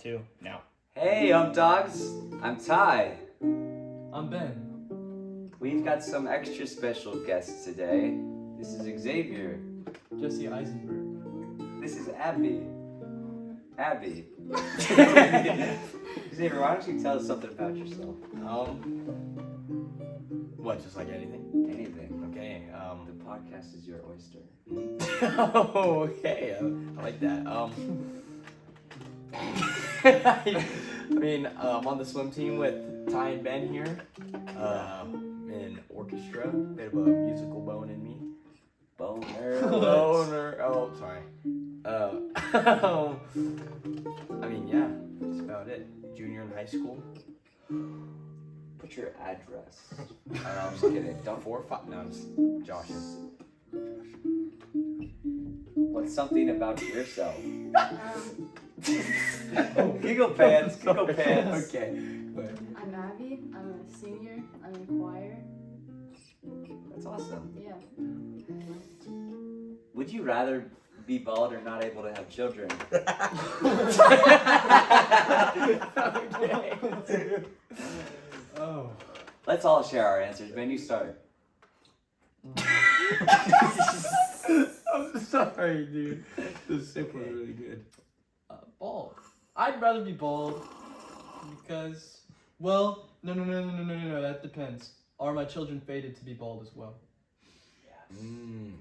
2 now. Hey, dogs. I'm Ty. I'm Ben. We've got some extra special guests today. This is Xavier. Jesse Eisenberg. This is Abby. Abby. Xavier, why don't you tell us something about yourself? What, just like anything? Anything. Okay, The podcast is your oyster. oh, okay, I like that. I'm on the swim team with Ty and Ben here. In orchestra, bit of a musical bone in me. Boner. Boner. Oh, sorry. Yeah, that's about it. Junior in high school. Put your address. I'm just kidding. Don't. 4 or 5. No, it's Josh. What's something about yourself? Giggle pants. Giggle pants. Okay. I'm Abby. I'm a senior. I'm in choir. That's awesome. Yeah. Would you rather be bald or not able to have children? Oh. Let's all share our answers. Ben, you start. I'm sorry, dude. The sip was really good. Bald. I'd rather be bald because, well, no. That depends. Are my children fated to be bald as well?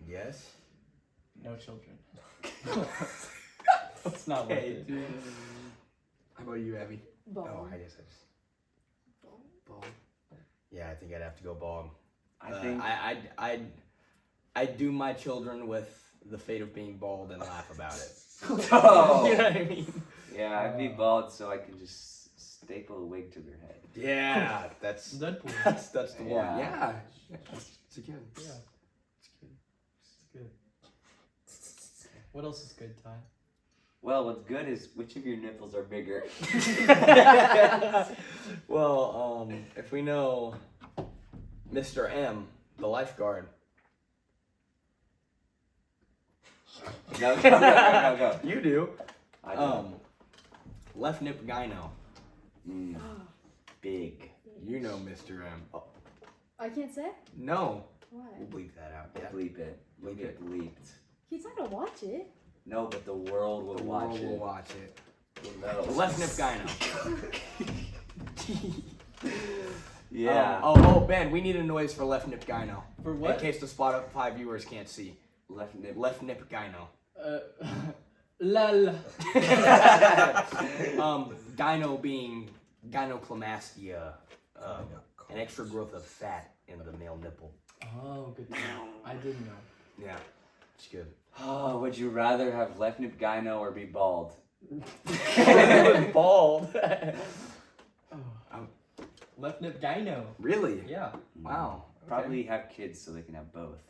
Yes. No children. It's not worth it. Dude. How about you, Abby? Bald. Oh, I guess that's bald. Yeah, I think I'd have to go bald. I think I'd do my children with the fate of being bald and laugh about it. Oh. You know what I mean? Yeah, I'd be bald so I can just staple a wig to their head. Yeah, that's Deadpool. that's the one. Yeah. Yeah, it's good. Yeah. It's good. What else is good, Ty? Well, what's good is which of your nipples are bigger? Well, if we know Mr. M, the lifeguard. Go. You do. I don't. Left nip gyno. Big. You know Mr. M. Oh, I can't say? no. Why? We'll bleep that out. Yeah. Bleep it. Bleep it. Bleeped. He's not gonna watch it. No, but the world will The watch world it. will watch it. No. Left nip gyno. Yeah. Oh, Ben, we need a noise for left nip gyno. For what? In case the Spotify viewers can't see. Left nip. Left nip gyno. Lol. Gyno being gynecomastia, an extra growth of fat in the male nipple. Oh, good to know. I didn't know. Yeah, it's good. Oh, would you rather have left nip gyno or be bald? Bald. Left nip gyno. Really? Yeah. Wow. Okay. Probably have kids so they can have both.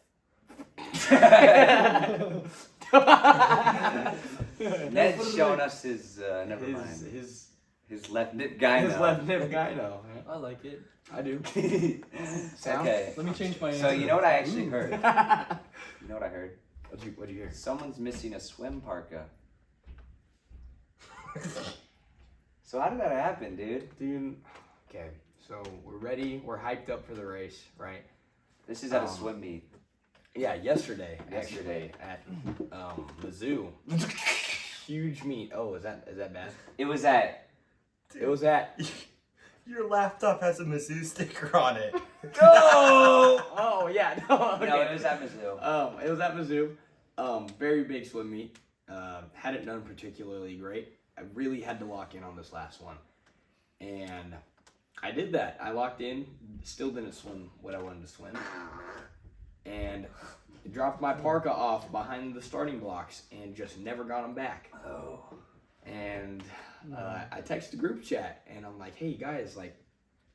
Ned's showing us his, never mind. His left nip gyno. His left nip gyno. I like it. I do. Sound? Okay. Let me change my answer. So you know what I actually heard? You know what I heard? What'd you hear? Someone's missing a swim parka. So how did that happen, dude? Dude. Okay, so we're ready. We're hyped up for the race, right? This is at a swim meet. Yeah, yesterday. Yesterday. At the zoo. Huge meet. Oh, is that bad? It was at. It was at. Your laptop has a Mizzou sticker on it. No! Oh yeah, no. Okay. No, it was at Mizzou. It was at Mizzou. Very big swim meet. Hadn't done particularly great. I really had to lock in on this last one, and I did that. I locked in. Still didn't swim what I wanted to swim, and dropped my parka off behind the starting blocks and just never got them back. Oh. And I texted the group chat and I'm like, hey guys, like,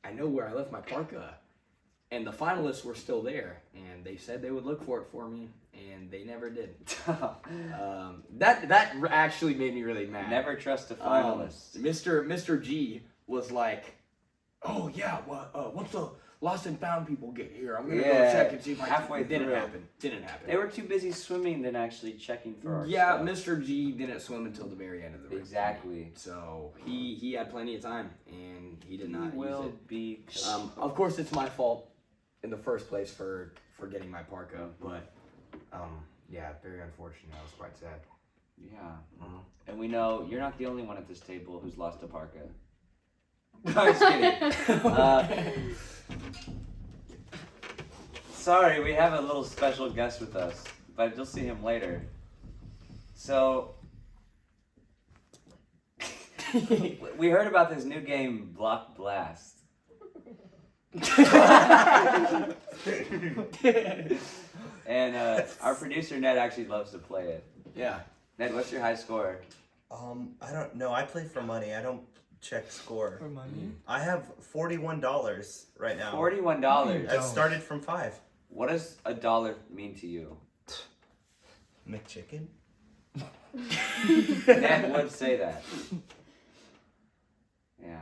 I know where I left my parka. And the finalists were still there and they said they would look for it for me and they never did. That actually made me really mad. Never trust a finalist. Mr. G was like, oh yeah, what's lost and found people get here. I'm gonna Yeah, go check and see if I halfway can. Didn't through. happen. Didn't happen. They were too busy swimming than actually checking for our Yeah, stuff. Mr. G didn't swim until the very end of the race. Exactly. So he had plenty of time, and he did He not use will it. be. Of course, it's my fault in the first place for getting my parka, but yeah, very unfortunate. I was quite sad. Yeah. And we know you're not the only one at this table who's lost a parka. I'm just kidding. Sorry, we have a little special guest with us, but you'll see him later. So, we heard about this new game, Block Blast. And our producer Ned actually loves to play it. Yeah. Ned, what's your high score? I don't know. I play for money. I don't check score. For money? I have $41 right now. $41. I started from 5. What does $1 mean to you? McChicken? Ned would say that. Yeah.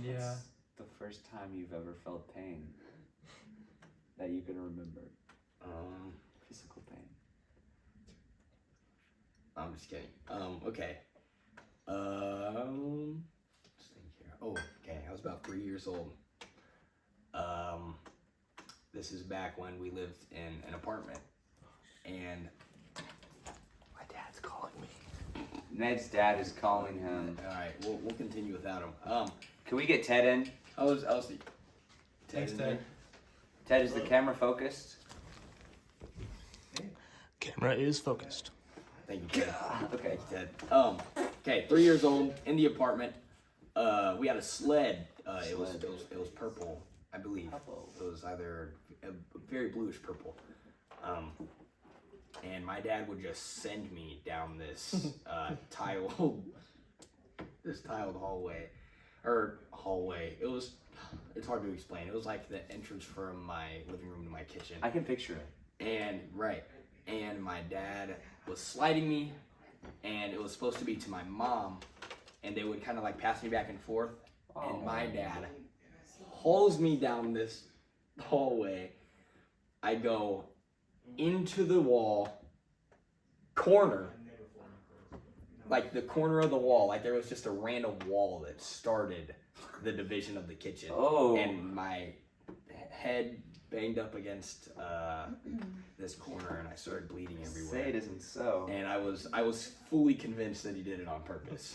Yeah. What's the first time you've ever felt pain that you can remember? Physical pain. I'm just kidding. Okay. Let's think here. Oh, okay. I was about 3 years old. This is back when we lived in an apartment, and my dad's calling me. Ned's dad is calling him. All right, we'll continue without him. Can we get Ted in? I was Thanks, in Ted. there. Ted, is the camera focused? Camera is focused. Thank you, Ted. Okay. Ted. Okay, 3 years old in the apartment. We had a sled. It was purple, I believe. It was either a very bluish purple. And my dad would just send me down this tiled hallway. It's hard to explain. It was like the entrance from my living room to my kitchen. I can picture it. And my dad was sliding me, and it was supposed to be to my mom, and they would kind of like pass me back and forth. And my dad hauls me down this hallway. I go into the wall, corner, like the corner of the wall, like there was just a random wall that started the division of the kitchen. Oh. And my head banged up against this corner, and I started bleeding everywhere. Say it isn't so. And I was fully convinced that he did it on purpose.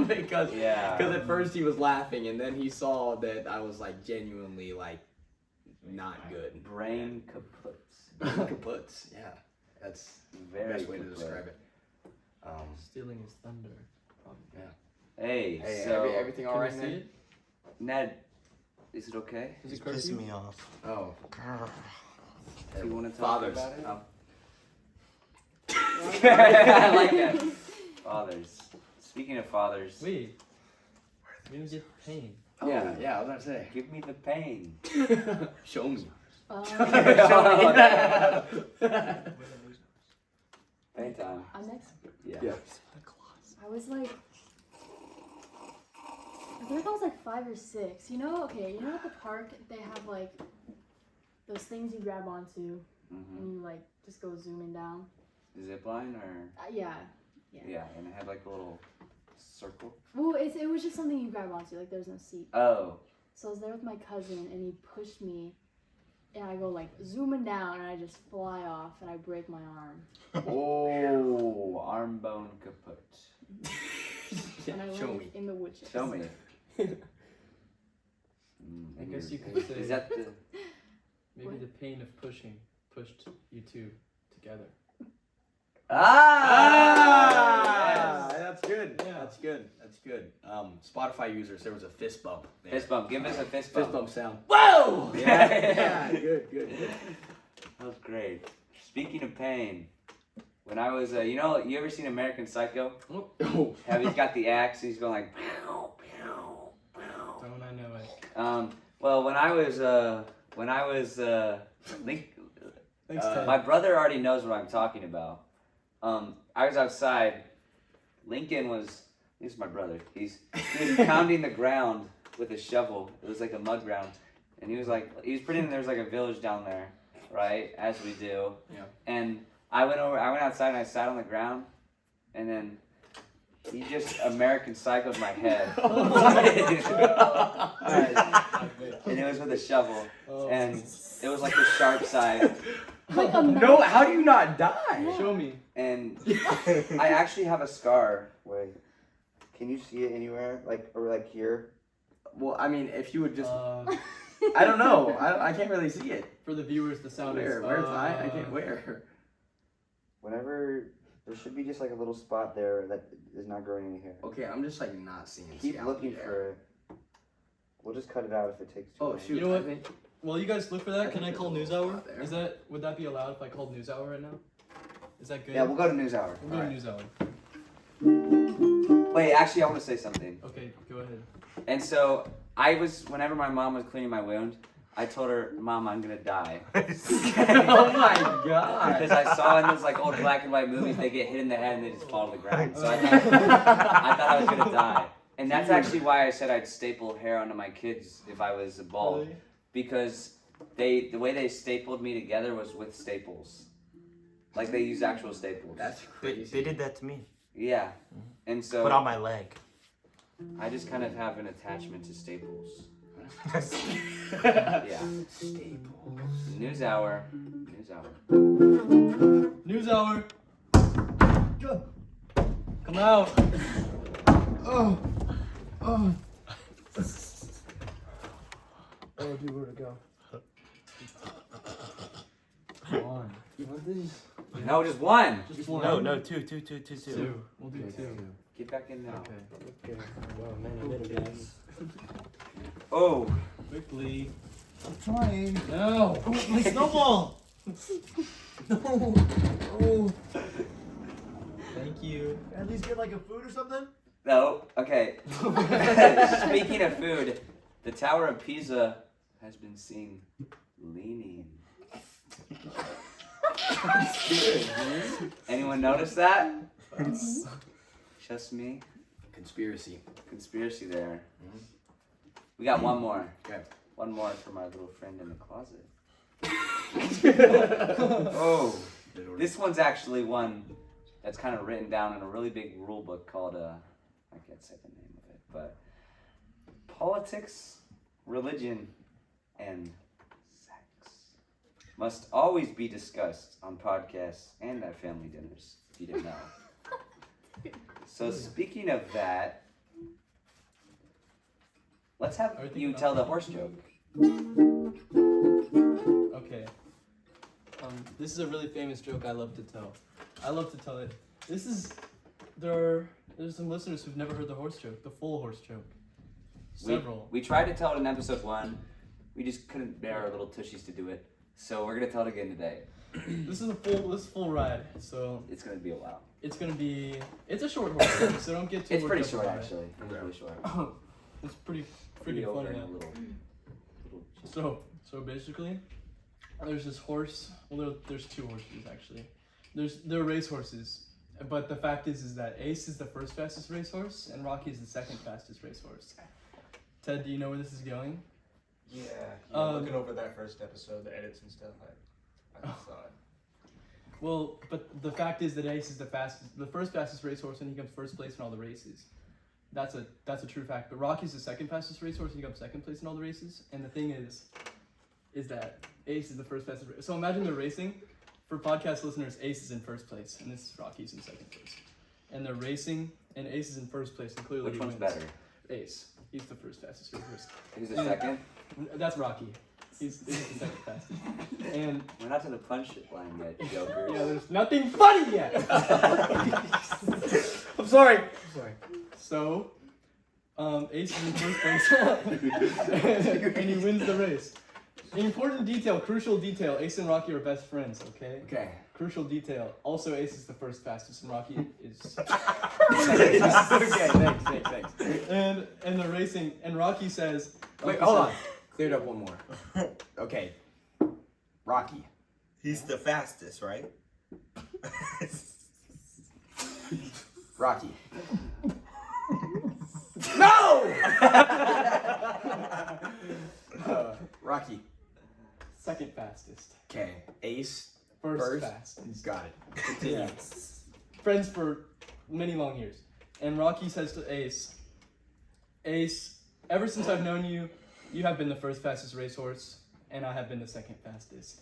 because Yeah. at first he was laughing, and then he saw that I was like genuinely like not good. Brain kaputs. Kaputs. Yeah, that's the Very best way to kaput. describe it. Stealing his thunder. Probably. Hey, Hey, so everything all Can right, we see Ned? it? Ned, is it okay? Is He's it curfew? pissing me off. Oh, Do you want to talk fathers. about it? Oh. I like that. Fathers. Speaking of fathers, Wait. We didn't get pain. Yeah, I was about to say. give me the pain. Show me. Pain time. I'm next. Yeah. Yeah. I was like, I feel like I was like 5 or 6. You know at the park they have like those things you grab onto Mm-hmm. and you like just go zooming down. Zip line or Yeah. yeah, and it had like a little circle. Well, it was just something you grab onto. Like there's no seat. Oh. So I was there with my cousin and he pushed me, and I go like zooming down and I just fly off and I break my arm. Oh, arm bone kaput. And I Show landed me. in the wood chips. Show me. I guess you could say Is that the? maybe What? the pain of pushing pushed you two together. Ah! That's good. Yeah. That's good. That's good. Spotify users, there was a fist bump there. Fist bump. Give us a fist bump. Fist bump sound. Whoa! Yeah. Good. That was great. Speaking of pain, when I was, you ever seen American Psycho? Oh. How he's got the axe, he's going like. Don't I know it? Well, when I was Thanks, Ted. my brother already knows what I'm talking about. I was outside. Lincoln was. This is my brother. He was pounding the ground with a shovel. It was like a mud ground, And he was pretending there was like a village down there, right? As we do. Yeah. And I went outside and I sat on the ground, and then he just American Psycho'd my head. And it was with a shovel. And it was like the sharp side. Like a No, how do you not die? Show me. And I actually have a scar. Wait. Can you see it anywhere? Or here? Well, I mean, if you would just, Uh, I don't know. I can't really see it. for the viewers, the sound is. Where's I can't. Where? Whenever there should be just like a little spot there that is not growing any hair. Okay, I'm just like not seeing. Keep scalp looking there. for it. We'll just cut it out if it takes too Oh long. shoot! You know what? I think- Well, you guys look for I that. think Can I there's call a News little Hour? spot there. Is that would that be allowed if I called News Hour right now? Is that good? Yeah, we'll go to News Hour. We'll go to Alright. News Hour. Wait, actually, I want to say something. Okay, go ahead. And so whenever my mom was cleaning my wound, I told her, "Mom, I'm gonna die," Oh my god! because I saw in those like old black and white movies they get hit in the head and they just fall to the ground. So I thought I was gonna die. And that's actually why I said I'd staple hair onto my kids if I was bald, Really? because the way they stapled me together was with staples, like they used actual staples. That's They crazy. did that to me. Yeah, and so But on my leg. I just kind of have an attachment to staples. Yeah. Yeah. Staples. News Hour. News Hour. News Hour. Go. Come out. Oh. Oh. Oh, dude, where'd it go? Come on. You want these? No, just one. Just one. No, two. Two. We'll do two. Get back in now. Okay. Oh. Quickly. I'm trying. No. Oh, my snowball! No. Oh. Thank you. At least get like a food or something? No. Okay. Speaking of food, the Tower of Pisa has been seen leaning. Anyone notice that? Just me? Conspiracy. Conspiracy there. We got one more. Okay. One more from our little friend in the closet. Oh. This one's actually one that's kind of written down in a really big rule book called, I can't say the name of it, but Politics, Religion, and Sex must always be discussed on podcasts and at family dinners, if you didn't know. So speaking of that, let's have you tell the horse joke. Okay. This is a really famous joke I love to tell. I love to tell it. There's some listeners who've never heard the horse joke, the full horse joke. Several. We tried to tell it in episode 1. We just couldn't bear our little tushies to do it. So we're gonna tell it again today. This is full ride, so It's gonna be a while. it's a short horse joke, so don't get too It's worked pretty up short about it. actually. It's really short. It's pretty Pretty freaking over funny. in a little. So basically, there's this horse. Well, there's two horses actually. They're racehorses, but the fact is that Ace is the first fastest racehorse and Rocky is the second fastest racehorse. Ted, do you know where this is going? Yeah, looking over that first episode, the edits and stuff, I saw it. Well, but the fact is that Ace is the first fastest racehorse, and he comes first place in all the races. That's a true fact. But Rocky's the second fastest racehorse, and he comes second place in all the races. And the thing is that Ace is the first fastest. So imagine they're racing. For podcast listeners, Ace is in first place, and this is Rocky's in second place. And they're racing, and Ace is in first place, and clearly Which he one's wins. better? Ace. He's the first fastest racehorse. Who's the second? That's Rocky. He's the second fastest. And We're not to the punch line yet, jokers. yeah, there's nothing funny yet. I'm sorry. So, Ace is in first place, and he wins the race. Important detail, crucial detail. Ace and Rocky are best friends. Okay. Okay. Crucial detail. Also, Ace is the first fastest, and Rocky is. Okay, thanks. And the racing, and Rocky says. Wait, hold on. Cleared up one more. Okay. Rocky. He's the fastest, right? Rocky. No! Rocky. fastest. Okay, Ace First fastest. Got it. Continue. Yeah. Friends for many long years. And Rocky says to Ace, Ace, ever since I've known you, you have been the first fastest racehorse, and I have been the second fastest.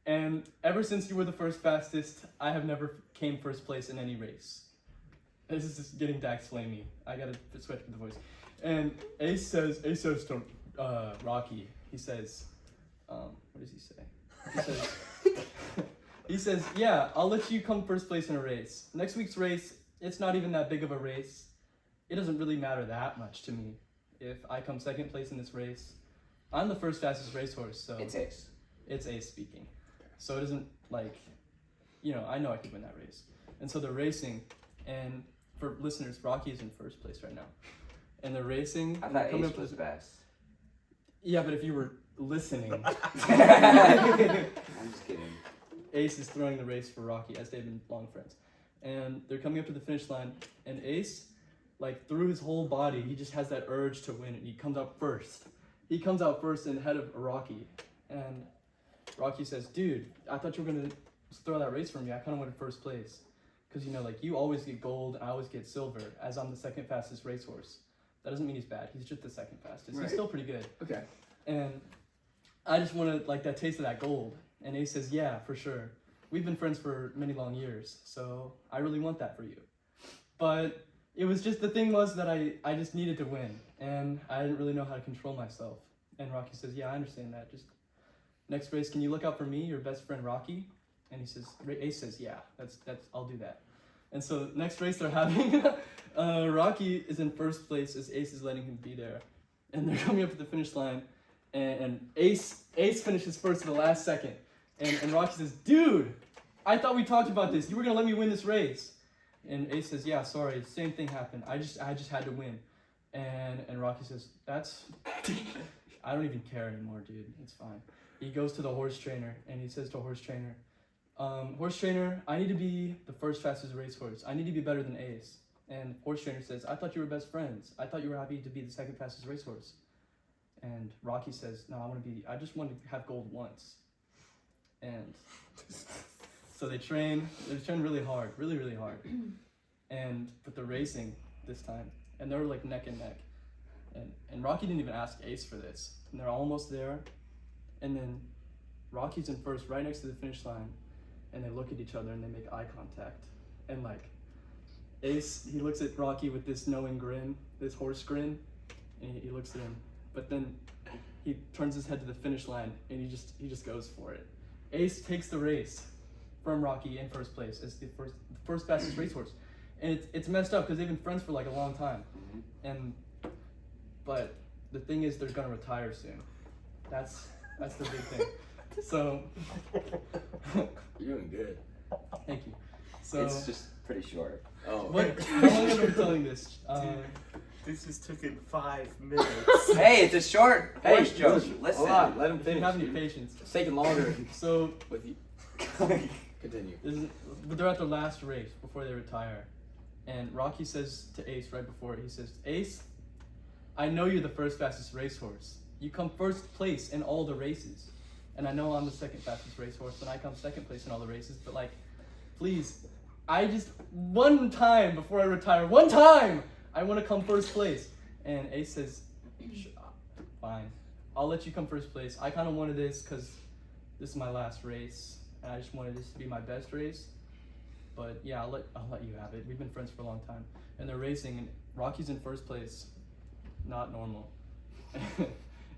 And ever since you were the first fastest, I have never came first place in any race. This is just getting Dax flamey. I gotta switch with the voice. And Ace says to Rocky, he says, what does he say? He says, yeah, I'll let you come first place in a race. Next week's race, it's not even that big of a race. It doesn't really matter that much to me. If I come second place in this race, I'm the first fastest racehorse, so... It's Ace. It's Ace speaking. So it isn't like, I know I could win that race. And so they're racing, and for listeners, Rocky is in first place right now. And they're racing. I thought Ace was best. Yeah, but if you were listening... I'm just kidding. Ace is throwing the race for Rocky, as they've been long friends. And they're coming up to the finish line, and Ace, through his whole body, he just has that urge to win, and he comes out first. He comes out first and ahead of Rocky. And Rocky says, dude, I thought you were going to throw that race for me. I kind of wanted first place. Because, you always get gold, and I always get silver, as I'm the second fastest racehorse. That doesn't mean he's bad. He's just the second fastest. Right. He's still pretty good. Okay. And I just wanted, that taste of that gold. And Ace says, yeah, for sure. We've been friends for many long years, so I really want that for you. But it was just, the thing was that I just needed to win, and I didn't really know how to control myself. And Rocky says, yeah, I understand that. Just next race, can you look out for me, your best friend Rocky? And he says, Ace says, yeah, that's I'll do that. And so next race they're having, Rocky is in first place as Ace is letting him be there. And they're coming up to the finish line, and Ace finishes first at the last second. And Rocky says, dude, I thought we talked about this. You were going to let me win this race. And Ace says, yeah, sorry, same thing happened. I just had to win. And Rocky says, I don't even care anymore, dude. It's fine. He goes to the horse trainer, and he says to horse trainer, horse trainer, I need to be the first fastest racehorse. I need to be better than Ace. And horse trainer says, I thought you were best friends. I thought you were happy to be the second fastest racehorse. And Rocky says, no, I just want to have gold once. And so they train really hard, really, really hard. But they're racing this time, and they're neck and neck. And Rocky didn't even ask Ace for this. And they're almost there, and then Rocky's in first, right next to the finish line, and they look at each other and they make eye contact. And Ace, he looks at Rocky with this knowing grin, this horse grin, and he looks at him. But then he turns his head to the finish line, and he just goes for it. Ace takes the race from Rocky in first place as the first fastest racehorse. And it's messed up because they've been friends for a long time. But the thing is, they're gonna retire soon. That's the big thing. So You're doing good. thank you. So It's just pretty short. Oh. how long have I been telling this? This just took in 5 minutes. Hey, it's a short horse joke. Listen. Listen. Hold on, let him If you finish. have any dude. patience. It's taking longer So with you. Continue. but they're at their last race before they retire. And Rocky says to Ace right before it, he says, Ace, I know you're the first fastest racehorse. You come first place in all the races. And I know I'm the second fastest racehorse, and I come second place in all the races. But please, one time before I retire, I want to come first place. And Ace says, fine, I'll let you come first place. I kind of wanted this because this is my last race, and I just wanted this to be my best race. But yeah, I'll let you have it. We've been friends for a long time. And they're racing, and Rocky's in first place. Not normal.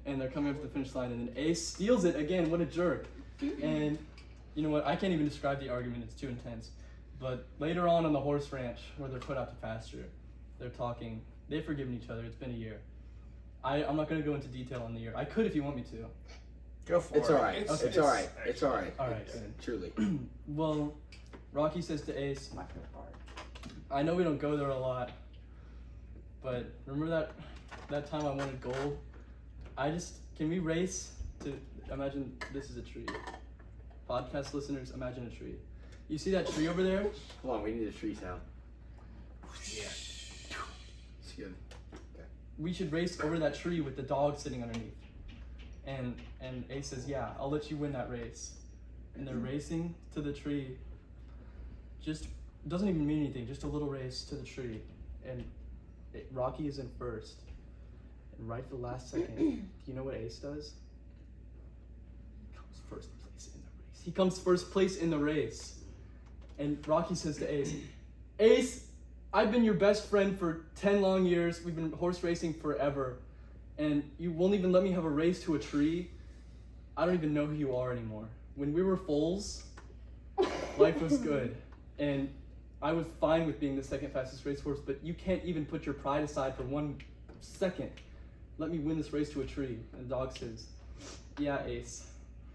And they're coming up to the finish line, and then Ace steals it again. What a jerk. And you know what? I can't even describe the argument. It's too intense. But later on the horse ranch, where they're put out to pasture, they're talking. They've forgiven each other. It's been a year. I'm not going to go into detail on the year. I could if you want me to. Go for It's it. alright. It's alright. It's alright. All right, good. Truly. Well, Rocky says to Ace, My favorite part. I know we don't go there a lot, but remember that time I wanted gold? Can we race to, imagine this is a tree. Podcast listeners, imagine a tree. You see that tree over there? Hold on, we need a tree sound. Yeah. It's good. We should race over that tree with the dog sitting underneath. And Ace says, yeah, I'll let you win that race. And they're racing to the tree. Just doesn't even mean anything, just a little race to the tree. And Rocky is in first. And right at the last second, do you know what Ace does? He comes first place in the race. And Rocky says to Ace, Ace, I've been your best friend for 10 long years. We've been horse racing forever. And you won't even let me have a race to a tree. I don't even know who you are anymore. When we were foals, life was good. And I was fine with being the second fastest racehorse, but you can't even put your pride aside for 1 second. Let me win this race to a tree. And the dog says, yeah, Ace,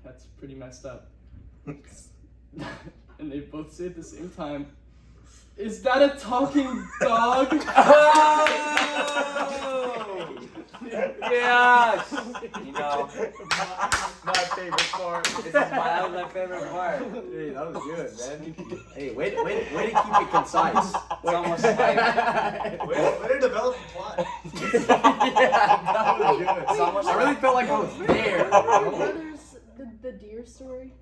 that's pretty messed up. And they both say at the same time, is that a talking dog? Oh! Yes! You know, My favorite part. that was my favorite part. Hey, that was good, man. Hey, way to keep it concise. It's almost like Way to develop a plot. Yeah, that was good. It's almost I really like- felt like I was there. Your brothers, the deer story.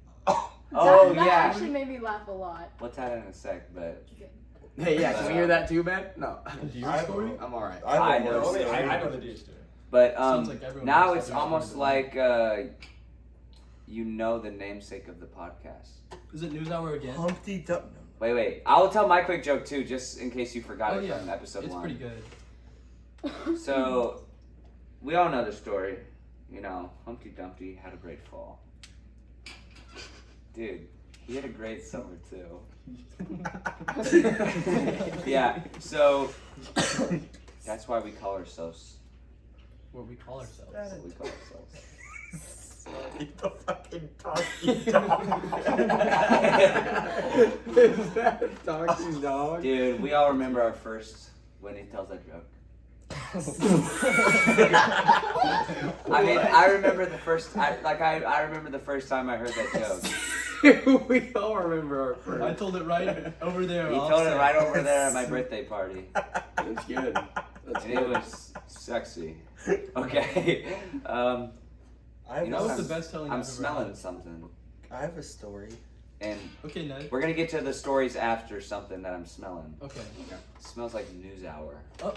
Oh that yeah. actually made me laugh a lot. We'll tell that in a sec, but Hey, yeah, can we hear that too, man? No. I story? I'm alright. I know know. worse. I know the deer story. but Sounds like everyone now knows it's that almost story, like you know the namesake of the podcast. Is it News Hour again? Humpty Duck. Wait. I will tell my quick joke too, just in case you forgot Oh it yeah, from episode it's 1. pretty good. So, we all know the story. You know, Humpty Dumpty had a great fall. Dude, he had a great summer too. Yeah, so that's why we call ourselves What we call ourselves. what we call ourselves. The fucking talking dog. Is that a talking dog? Dude, we all remember our first when he tells that joke. I mean, I remember the first. I remember the first time I heard that joke. We all remember our first. I told it right over there. He told it right over there at my birthday party, That's good. That's and it good. was sexy. Okay. I You know, That was I'm- the best telling I'm I've ever smelling had. something, have a story. and Okay, Ned. we're gonna get to the stories after something that I'm smelling. Okay. It smells like News Hour. Oh.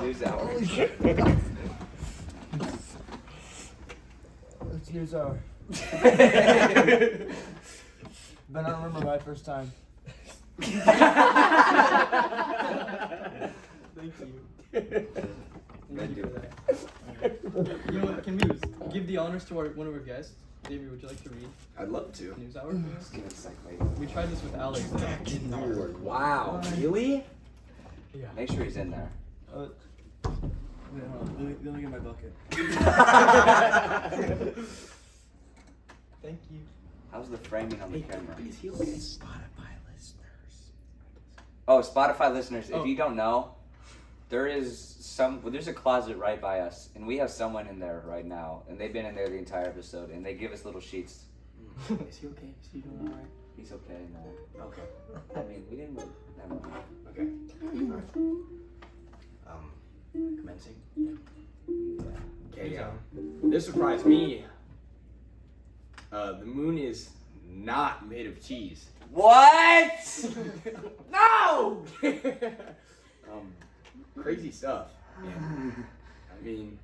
News Hour. It's News Hour. But I don't remember my first time. Thank you. Thank you for that. You know what? Can we give the honors to one of our guests? Xavier, would you like to read I'd love to. News Hour? Just give it a sec, wait. We tried this with Alex. And it did not work. Wow. Really? Yeah. Make sure he's in there. Wait, hold on. Let me get my bucket. Thank you. How's the framing on the camera? Is he okay? Spotify listeners. Oh, Spotify listeners, Oh. if you don't know, there's a closet right by us, and we have someone in there right now, and they've been in there the entire episode, and they give us little sheets. Is he okay? Is he doing alright? He's okay now. Okay. I mean, we didn't really. Never mind. Okay. Alright. Commencing? Okay, News Hour. this surprised me. The moon is not made of cheese. What? No! Crazy stuff. Yeah. I mean,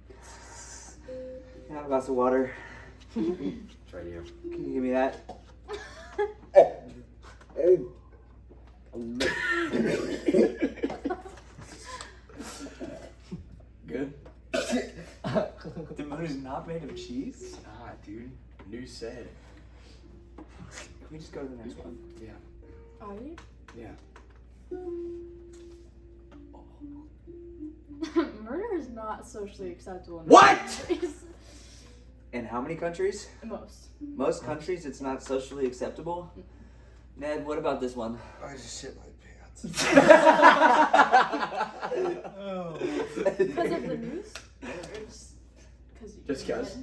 Can I have a glass of water? it's right here. Can you give me that? Good? The moon is not made of cheese? Ah, dude. New said. Can we just go to the next one? Yeah. Are you? Yeah. Murder is not socially acceptable. in What? countries. In how many countries? Most. Most countries, it's not socially acceptable. Ned, what about this one? I just shit my pants. Because of the news? Or just because you Just 'cause?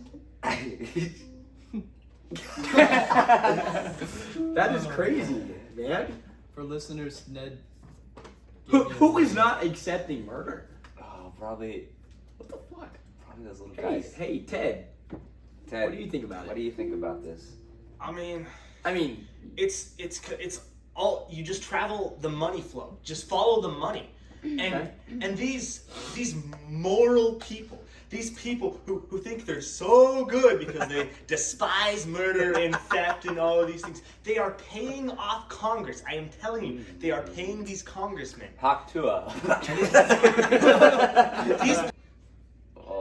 That is crazy, man. For listeners, Ned Who is not accepting murder? Oh, probably What the fuck? those little Hey, guys. hey, Ted. Ted, What do you think about what it? do you think about this? I mean, I mean, it's all you just travel the money flow. Just follow the money. And these moral people, these people who think they're so good because they despise murder and theft and all of these things, they are paying off Congress. I am telling you, they are paying these congressmen. Hawk Tua. These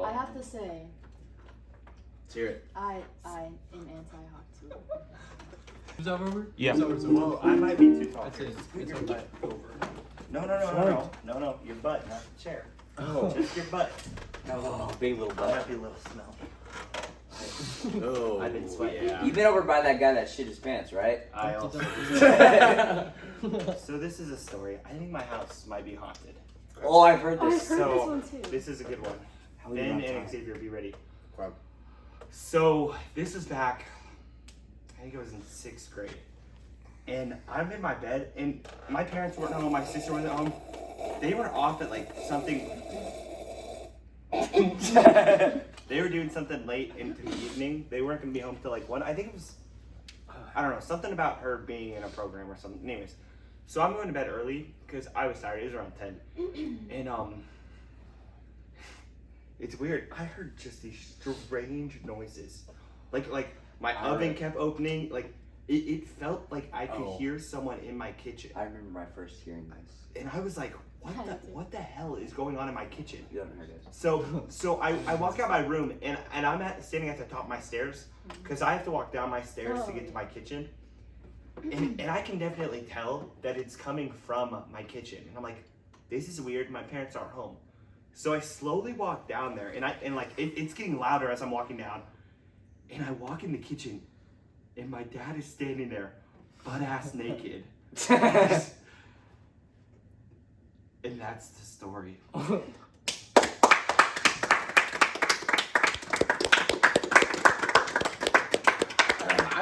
I have to say, let's hear it. I am anti-hawk too. Is that over? Yeah. Is that over? Well, I might be too tall. That's it. Put It's your okay. butt over. No, your butt, not the chair. Oh. Just your butt. Oh, big little That butt. might be a little smell. Oh, I've been sweating. Yeah. You've been over by that guy that shit his pants, right? I also. So this is a story. I think my house might be haunted. Oh, I've heard I've this. heard So, this one too. This is a good one. How are you Ben not and tired? Xavier, be ready. Okay. So this is back, I think it was in 6th grade. And I'm in my bed, and my parents weren't home, my sister wasn't home. They were off at like something. They were doing something late into the evening. They weren't gonna be home till like 1. I think it was, I don't know, something about her being in a program or something. Anyways, so I'm going to bed early because I was tired. It was around 10. And it's weird. I heard just these strange noises. Like my oven kept opening. Like it felt like I could hear someone in my kitchen. I remember my first hearing this. And I was like, what the hell is going on in my kitchen? You haven't heard it. So I walk out my room and I'm standing at the top of my stairs because I have to walk down my stairs to get to my kitchen. And I can definitely tell that it's coming from my kitchen. And I'm like, this is weird. My parents aren't home. So I slowly walk down there, and it's getting louder as I'm walking down. And I walk in the kitchen, and my dad is standing there, butt ass naked. And that's the story. I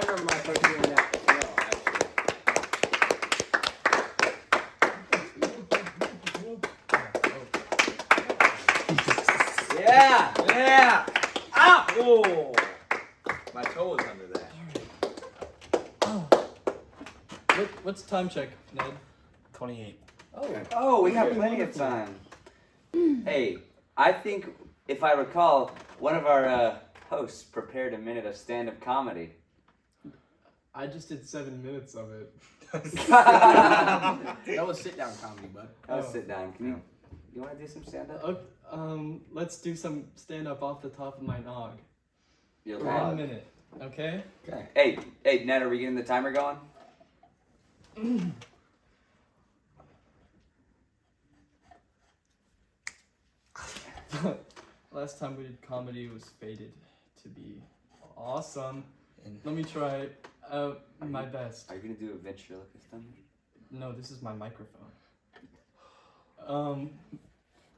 remember my first hearing that as well, actually. Yeah! Ah! Oh! My toe was under that. What's time check, Ned? 28. Oh, we got Okay. plenty of time. Hey, I think, if I recall, one of our hosts prepared a minute of stand-up comedy. I just did 7 minutes of it. That was sit down comedy, bud. I'll Oh. sit down. Can you want to do some stand-up? Let's do some stand up off the top of my nog. Your 1 log. minute, okay? Hey, Ned, are we getting the timer going? Last time we did comedy was fated to be awesome. And Let me try my best. Are you gonna do a ventriloquist on me? No, this is my microphone.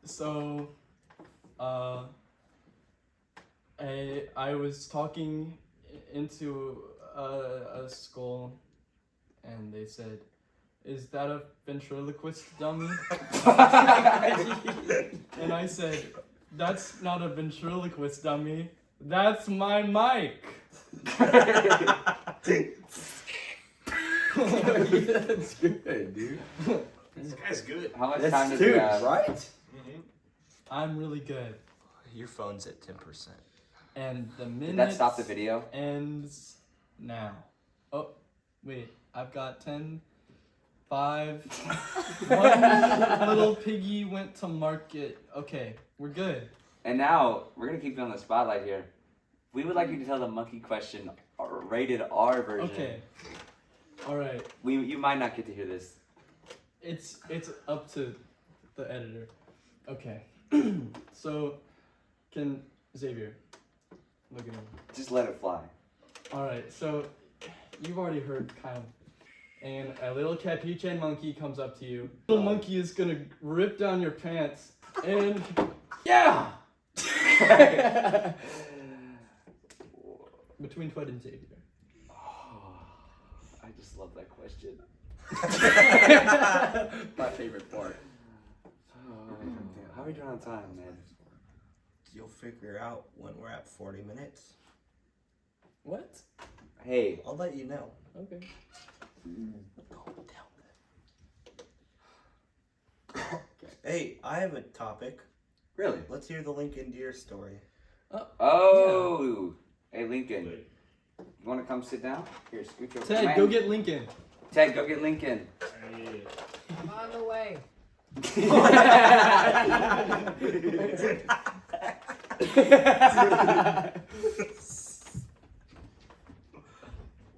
So, I was talking into a school, and they said, "Is that a ventriloquist dummy?" And I said, "That's not a ventriloquist dummy. That's my mic." That's good, dude. This guy's good. How much That's time does dude, he have? right? Mm-hmm. I'm really good. your phone's at 10%. And the minute Did that stop the video? ends now. Oh, wait. I've got 10, 5. One little piggy went to market. Okay, we're good. And now, we're gonna keep you on the spotlight here. We would like you to tell the monkey question, rated R version. Okay. All right. You might not get to hear this. It's up to the editor. Okay. So, can Xavier look at him? Just let it fly. All right. So, you've already heard kind of, and a little capuchin monkey comes up to you. Little monkey is gonna rip down your pants, and yeah. Between Twed and Xavier. I just love that question. My favorite part. we doing on time, man? You'll figure out when we're at 40 minutes. What? Hey. I'll let you know. Okay. Hey, I have a topic. Really? Let's hear the Lincoln Deer story. Oh. Hey, Lincoln. You want to come sit down? Here, scooch over. Ted, go get Lincoln. Ted, go get Lincoln. I'm on the way.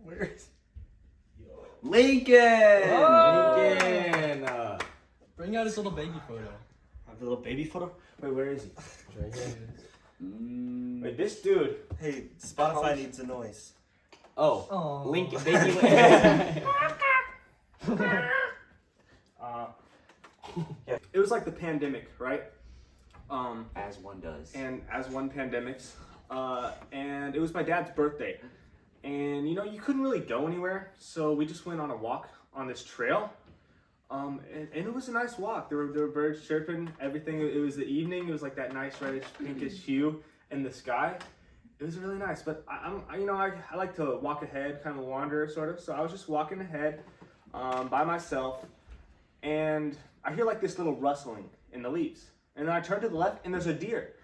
Where's Lincoln! Lincoln. Bring out his little baby photo. Have the little baby photo. Wait, where is he? Right here. Wait, this dude. Hey, Spotify needs a noise. Oh, Oh. Lincoln, baby Lincoln. Yeah. It was like the pandemic, right? As one does. And as one pandemics, and it was my dad's birthday, and you know you couldn't really go anywhere, so we just went on a walk on this trail, and it was a nice walk. There were birds chirping, everything. It was the evening. It was like that nice reddish pinkish hue in the sky. It was really nice. But I like to walk ahead, kind of wander, sort of. So I was just walking ahead, by myself, and I hear like this little rustling in the leaves. And then I turn to the left, and there's a deer.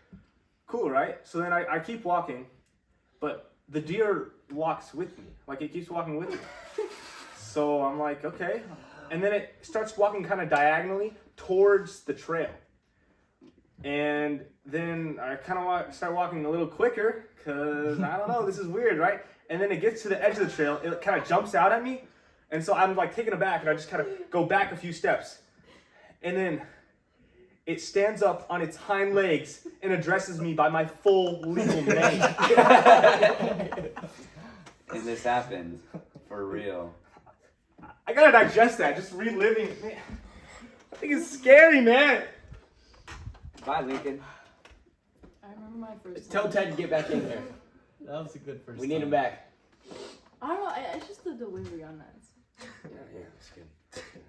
Cool, right? So then I keep walking, but the deer walks with me. Like, it keeps walking with me. So I'm like, okay. And then it starts walking kind of diagonally towards the trail. And then I kind of start walking a little quicker, because, I don't know, this is weird, right? And then it gets to the edge of the trail, it kind of jumps out at me. And so I'm like taken aback, and I just kind of go back a few steps. And then it stands up on its hind legs and addresses me by my full legal name. And this happened for real. I gotta digest that, just reliving it. Man, I think it's scary, man. Bye, Lincoln. I remember my first Tell time. Ted to get back in here. That was a good first We need him time. back. I don't know. It's just the delivery on that. Yeah, that's good.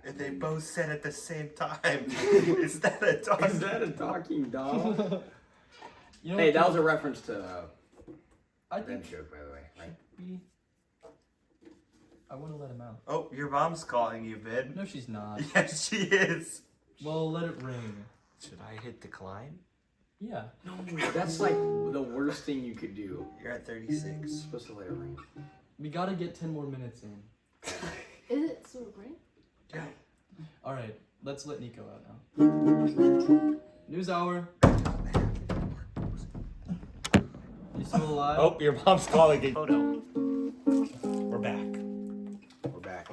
And they both said at the same time. Is that a dog? Is that a talking dog? You know Hey, what, that was a reference to I Ben think joke, by the way. Right? I want to let him out. Oh, your mom's calling you, Ben. No, she's not. Yes, she is. Well, let it ring. Should I hit decline? Yeah. No, that's like the worst thing you could do. You're at 36. You're supposed to let it ring. We gotta get 10 more minutes in. Is it so great? Yeah. Alright, let's let Nico out now. News hour. You still alive? Oh, your mom's calling a photo. We're back. We're back.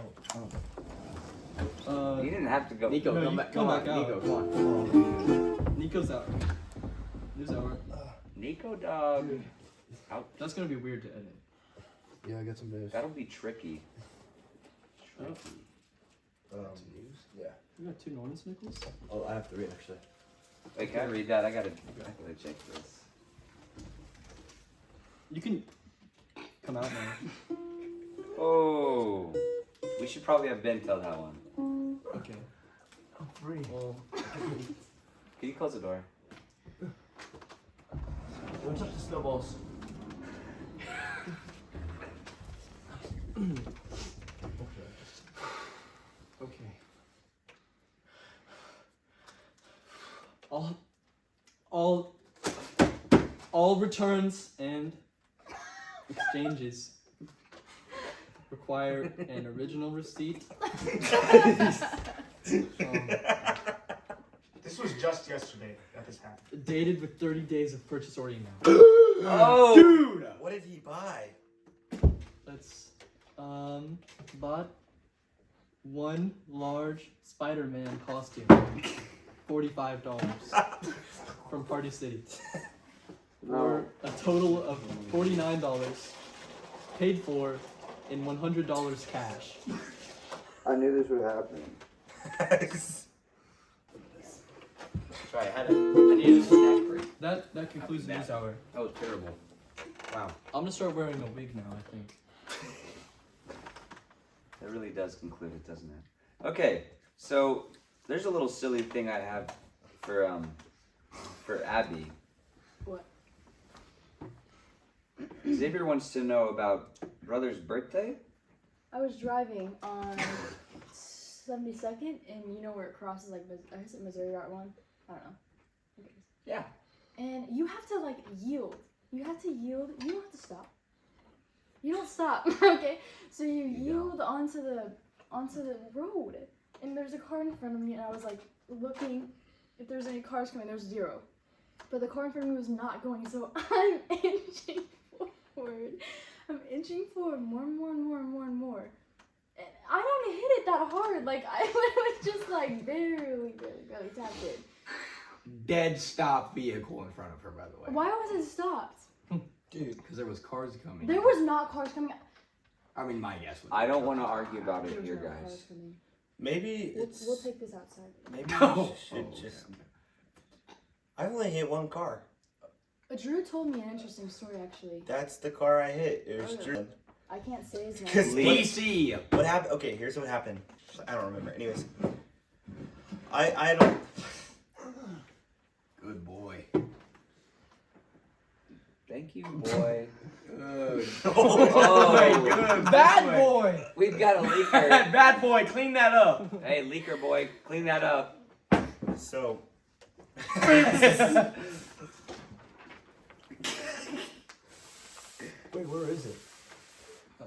You didn't have to go. Nico, No, come you back. come Come back on, out. Nico, come on. Nico's out. News hour. Nico dog. Out. That's gonna be weird to edit. Yeah, I got some news. That'll be tricky. Oh, News? Yeah. you got 2 Norman's nickels? Oh, I have 3 actually. Wait, can I read that? I gotta check this. You can come out now. Oh, we should probably have Ben tell that one. Okay. I'm free. Well, Can you close the door? What's up to snowballs? okay. All returns and exchanges require an original receipt. This was just yesterday that this happened. Dated with 30 days of purchase or email. Oh, Dude! What did he buy? That's bought one large Spider-Man costume, $45 from Party City, for a total of $49, paid for in $100 cash. I knew this would happen. Sorry, I needed a snack break. That concludes the news hour. That was terrible. Wow. I'm gonna start wearing a wig now, I think. that really does conclude it, doesn't it? Okay, so there's a little silly thing I have for for Abby. What? Xavier wants to know about brother's birthday. I was driving on 72nd, and you know where it crosses, like, I guess it's Missouri Route 1? I don't know. Yeah. And you have to, like, yield. You have to yield. You don't have to stop. You don't stop, okay? So you yield onto the road. And there's a car in front of me, and I was, like, looking if there's any cars coming. There's 0. But the car in front of me was not going, so I'm inching forward. I'm inching forward more and more and more and more and more. And I don't hit it that hard. Like, I was just, like, barely tapped it. Dead stop vehicle in front of her, by the way. Why was it stopped? Dude, because there was cars coming. There was not cars coming. I mean, my guess would. I don't want to argue about There it was here, no cars guys. coming. Maybe We'll take this outside. Maybe Oh, we should just. I only hit one car. Drew told me an interesting story, actually. That's the car I hit. It was Okay. Drew. I can't say his name. 'Cause DC. What happened? Okay, here's what happened. I don't remember. Anyways, I don't. Good boy. Thank you, boy. Good. Oh, Bad boy. we've got a leaker. Bad boy, clean that up. Hey, leaker boy, clean that up. So. Wait, where is it?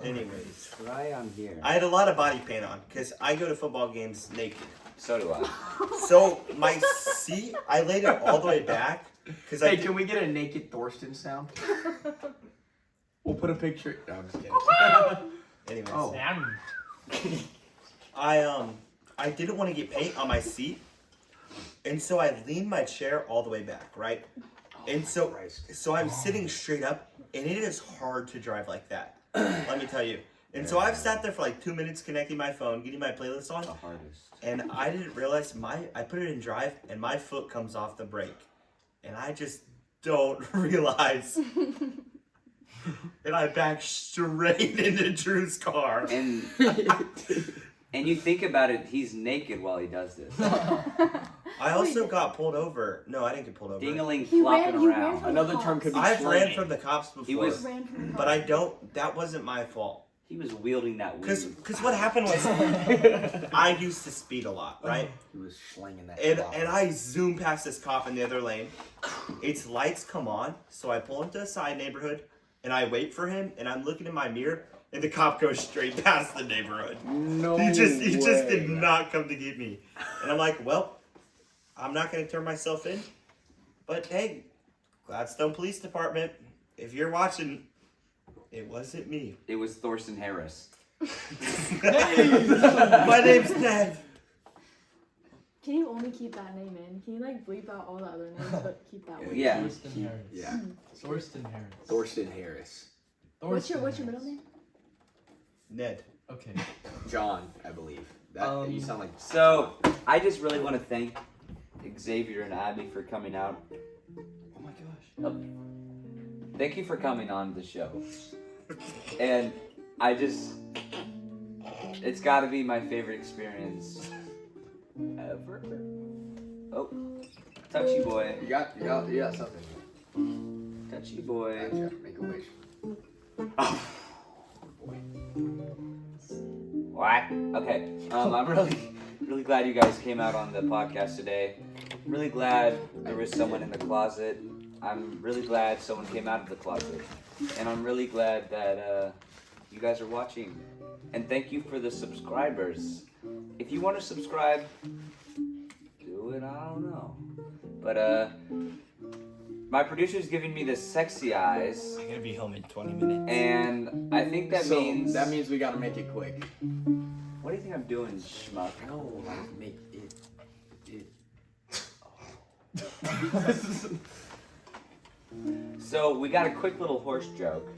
Anyways, Right on here. I had a lot of body paint on because I go to football games naked. So do I. So my seat, I laid it all the way back because Hey, can we get a naked Thorsten sound? We'll put a picture. No, I'm just kidding. Anyways, Oh. I didn't want to get paint on my seat, and so I leaned my chair all the way back, right? And so I'm sitting straight up, and it is hard to drive like that. Let me tell you. And so I've sat there for like 2 minutes connecting my phone, getting my playlist on, The hardest. and I didn't realize I put it in drive, and my foot comes off the brake, and I just don't realize. And I backed straight into Drew's car. And you think about it, he's naked while he does this. I also got pulled over. No, I didn't get pulled over. Ding-a-ling He ran- flopping he ran around. from- Another term could be I've ran slanging. from the cops before, He was- Ran from the but car. I don't. That wasn't my fault. He was wielding that weed. Because what happened was, I used to speed a lot, right? He was slinging that. And flop. I zoom past this cop in the other lane. Its lights come on, so I pull into a side neighborhood, and I wait for him, and I'm looking in my mirror, and the cop goes straight past the neighborhood. No He just way. did not come to get me. And I'm like, well, I'm not gonna turn myself in. But hey, Gladstone Police Department, if you're watching, it wasn't me. It was Thorsten Harris. My name's Ned. Can you only keep that name in? Can you like bleep out all the other names but keep that one? Yeah. Thorsten Harris. Yeah. Thorsten Harris. Thorsten Harris. What's your Thorsten middle Harris. name? Ned. Okay. John, I believe. That you sound like. So, I just really want to thank Xavier and Abby for coming out. Oh my gosh. Thank you for coming on the show. And it's got to be my favorite experience ever. Oh, touchy boy. You got something. Touchy boy. Gotcha. Make a wish. Oh. Boy. What? Okay. I'm really glad you guys came out on the podcast today. I'm really glad there was someone in the closet. I'm really glad someone came out of the closet. And I'm really glad that you guys are watching. And thank you for the subscribers. If you want to subscribe, do it. I don't know. But my producer's giving me the sexy eyes. I'm gonna be home in 20 minutes. And I think that means... That means we gotta make it quick. What do you think I'm doing, schmuck? No, like make it. So we got a quick little horse joke.